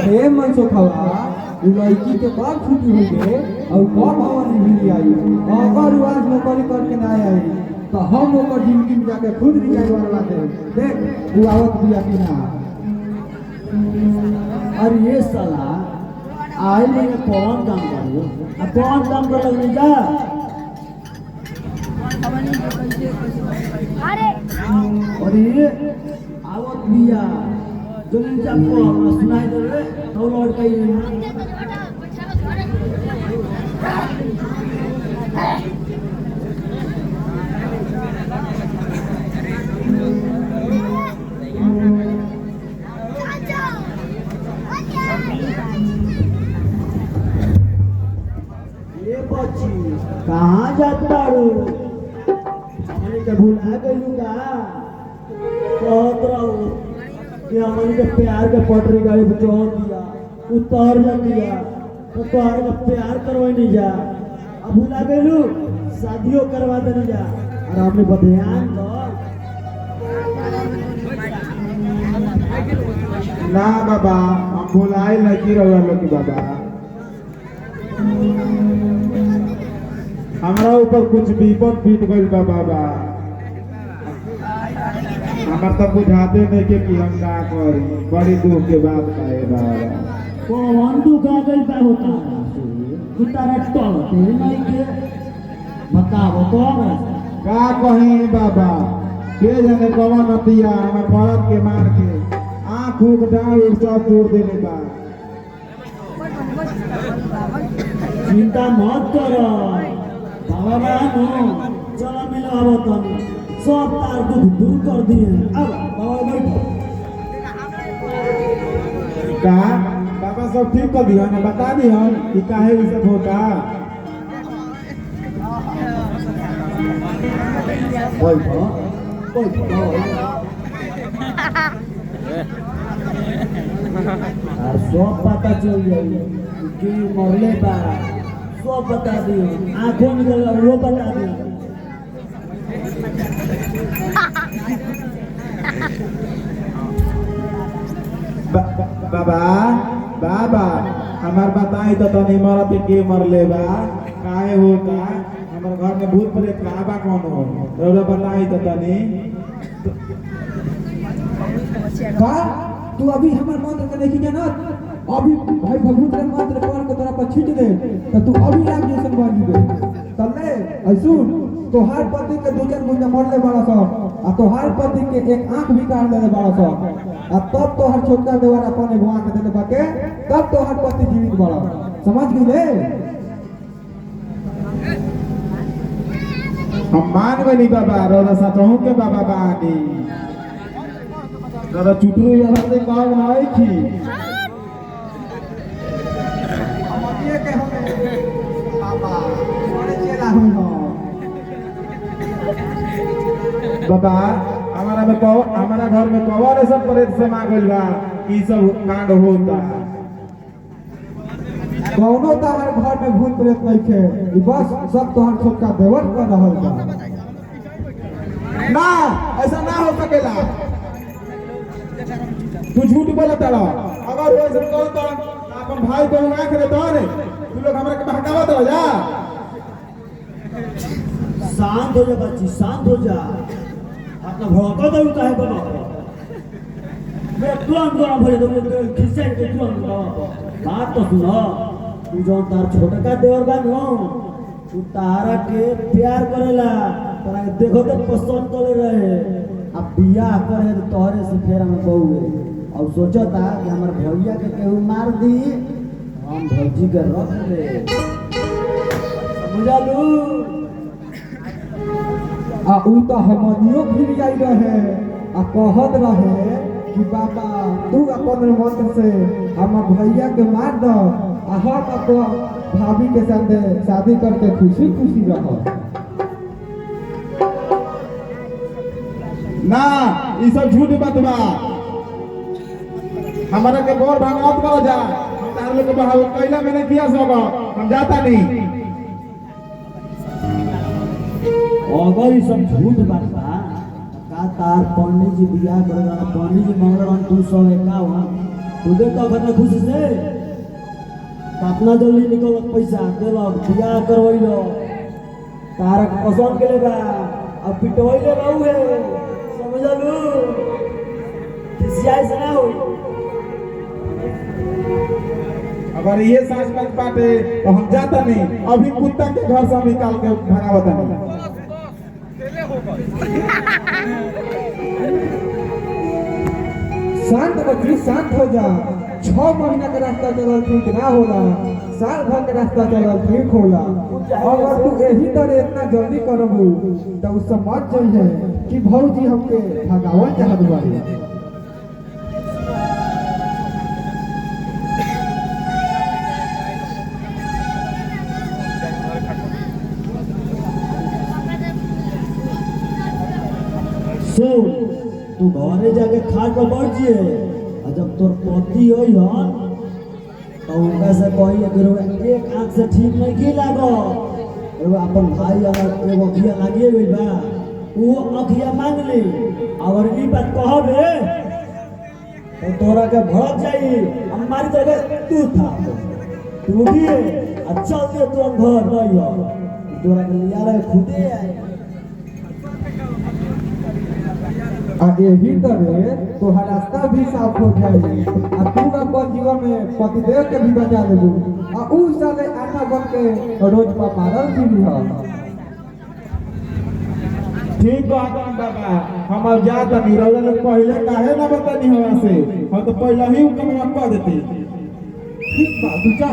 अरे मनसुखवा लड़की के कब छुट्टी हो गए और कब हमारी भी आई। अगर वो आज नौकरी करके ना आई तो हम ओकर जिंदगी में जाके खुद रिजाइन करवा दे। देख वो आवत भी कि ना। अरे ये साला आए लेके कौन काम करो अब कौन काम कर लगने जा। अरे आवत बिया जो नीचा को सुनाई दे रे तो लौट के ये बच्ची कहाँ जाता रो हमने के भुला गइलू का कहत रहो कि हमने के प्यार के पटरी गाड़ी पे चढ़ दिया उतार न दिया तो तोहर के प्यार करवाई नहीं जा अब भुला गइलू शादियों करवा देने जा और हमने बध्यान कर ना बाबा हम भुलाए लगी रहा लोग बाबा। हमारा ऊपर कुछ विपद बीत गई बा बाबा। हमार तो बुझाते नहीं के कि हम का करी बड़ी दुख के बात पाए बाबा। कौन दुख आ गई बा होता तू तारा टलते नहीं के बताओ कौन का कहीं बाबा के जाने कौन नतिया हमार भरत के मार के आँख उख डाल सब तोड़ देने बा। चिंता मत करो बाबा नो चला मिला अब तनी सब तार दुख दूर कर दिए अब बाबा बैठो का बाबा सब ठीक कर दिया ना बता दी हम कि काहे ये सब होता। बैठो बैठो और सब पता चल जाए कि मरले बा सब बता दियो आंखों निकल वो बता दियो बाबा बाबा हमार बताई तो तनी मरत के मरले बा काहे होता हमार घर में भूत प्रेत का बा कौन हो रौदा बताई तो तनी। का तू अभी हमार मंत्र के नहीं जानत अभी भाई भगवत रे मंत्र कर के तोरा पर छीट दे तो तू अभी राम जैसन बन जीबे। तले असुन तोहार पति के दो चार गुंडा मरले बड़ा सब आ तोहार पति के एक आंख भी काट देले बड़ा सब आ तब तोहार छोटका देवर अपने भुआ के देले बाके तब तोहार पति जीवित बड़ा समझ गइले। हम मान गनी बाबा रौदा सचहु के बाबा बानी रौदा चुटरू यहाँ से काम नहीं थी ये के हमें बाबा बड़े चेला हुई हो बाबा हमारा घर में कौन ऐसा प्रेत से मांगल बा कि सब कांड होता। कौनो तोहार घर में भूत प्रेत नहीं थे ई बस सब तोहार छोटका देवर कर रहल बा। ना ऐसा ना हो सकेला तू झूठ बोलता रहा अगर वो ऐसा कहो तो अपन भाई को आंख दे तो रे तू लोग हमरा के बहकावत रह जा। शांत हो जा बच्ची शांत हो जा अपना भौंका दो काहे बना मैं तुरंत गरम हो जा खिसे के तुरंत बात तो सुनो तू जो तार छोटका देवर बा नो तू तारा के प्यार करेला तारा के देखो तो पसंद करे रहे अब बियाह करे तो तोहरे से फेरा में बहुए और सोचा था कि हमार भैया के केहू मार दी हम भौजी के रख ले समझा लू आ उ तो हमनियो फिर जाई रहे आ कहत रहे कि बाबा तू अपन मंत्र से हमर भैया के मार दो आ हम अपन भाभी के साथ शादी करके खुशी खुशी रह। ना ये सब झूठ बात बा हमारा के बोर भागवत करो जा हम तार लोग के बढ़ाओ कैला मैंने किया सब हम जाता नहीं। अगर ये सब झूठ बात बा का तार पंडित जी बियाह करेगा पंडित जी मंगल 251 तुझे तो खतना खुशी से कितना जल्दी निकल पैसा देलक बियाह करवैलो तारा पसंद के लेबा अब पिटवैले रहू है समझलू किसियाई से ना हो अगर ये साँझ मत बाटे तो हम जाता नहीं अभी कुत्ता के घर से हम निकाल के भगावता नहीं शांत बच्ची शांत हो जा 6 महीना का रास्ता चलल ठीक ना होला साल भर के रास्ता चलल ठीक होला अगर तू यही तरह इतना जल्दी करबू तो समझ जाइए कि भौजी हमके भगावल चाहत बाड़ी सुन तू घरे जाके खाट पर बैठ जिए और जब तोर पति होई हन तो उनका से कही अगर एक आंख से ठीक नहीं की लागो एगो अपन भाई अगर एगो अखिया लागिए गइल बा वो अखिया मांग ली अगर ई बात कहबे तो तोरा के भड़क जाई हम मारी देबे तू था तू भी आ चल दे तो घर नहीं हो तोरा के लिया रे खुदे आई आ यही तरह तोहर रास्ता भी साफ हो जाई आ तू अपन जीवन में पतिदेव के भी बचा लेबू आ उ साले आटा बन के रोज पर मारल जीवी ह ठीक बात है बाबा हम अब जाता नहीं रौदा लोग पहले काहे ना बतानी हवा से हम तो पहले ही कमिया कर देते ठीक बा तू जा